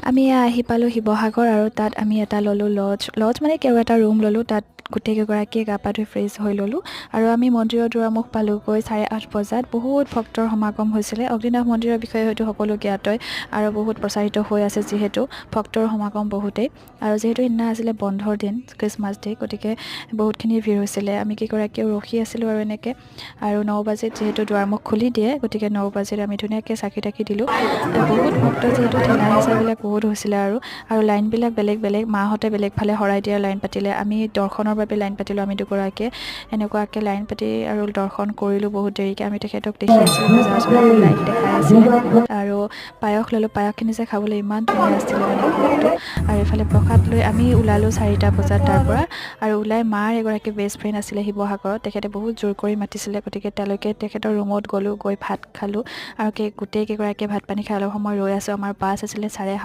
আমি আহি পালোঁ শিৱসাগৰ আৰু তাত আমি এটা ল'লোঁ লজ মানে এটা ৰুম ল'লোঁ তাত গোটেইকেইগৰাকীয়ে গা পা ধুই ফ্ৰেছ হৈ ল'লোঁ আৰু আমি মন্দিৰৰ দুৱাৰমুখ পালোঁগৈ 8:30 বজাত। বহুত ভক্তৰ সমাগম হৈছিলে। অগ্নিনাভ মন্দিৰৰ বিষয়ে হয়তো সকলো জ্ঞাতই আৰু বহুত প্ৰচাৰিত হৈ আছে যিহেতু ভক্তৰ সমাগম বহুতেই আৰু যিহেতু সিদিনা আছিলে বন্ধৰ দিন খ্ৰীষ্টমাছ ডে, গতিকে বহুতখিনি ভিৰ হৈছিলে। আমি কেইগৰাকীও ৰখি আছিলোঁ আৰু এনেকৈ আৰু 9 বাজিত যিহেতু দুৱাৰমুখ খুলি দিয়ে, গতিকে 9 বাজিত আমি ধুনীয়াকৈ চাকি তাকি দিলোঁ। বহুত ভক্ত যিহেতু ঠেলা হেঁচাবিলাক বহুত হৈছিলে আৰু লাইনবিলাক বেলেগ বেলেগ, মাহঁতে বেলেগ ফালে শৰাই দিয়াৰ লাইন পাতিলে, আমি দৰ্শনৰ বাবে লাইন পাতিলোঁ। আমি দুগৰাকীয়ে এনেকুৱাকৈ লাইন পাতি আৰু দৰ্শন কৰিলোঁ বহুত দেৰিকৈ। আমি তেখেতক দেখি আছিলোঁ, বজাৰ চজাৰ লাইভ দেখাই আছিলে আৰু পায়স ল'লোঁ। পায়সখিনি যে খাবলৈ ইমান ধুনীয়া আছিলে মানে ভোগটো। আৰু এইফালে প্ৰসাদ লৈ আমি ওলালোঁ 4টা বজাত তাৰ পৰা আৰু ওলাই মাৰ এগৰাকী বেষ্ট ফ্ৰেণ্ড আছিলে শিৱসাগৰত, তেখেতে বহুত জোৰ কৰি মাতিছিলে, গতিকে তালৈকে তেখেতৰ ৰুমত গ'লোঁ, গৈ ভাত খালোঁ আৰু গোটেইকেইগৰাকীয়ে ভাত পানী খাই অলপ সময় ৰৈ আছোঁ। আমাৰ বাছ আছিলে 7:30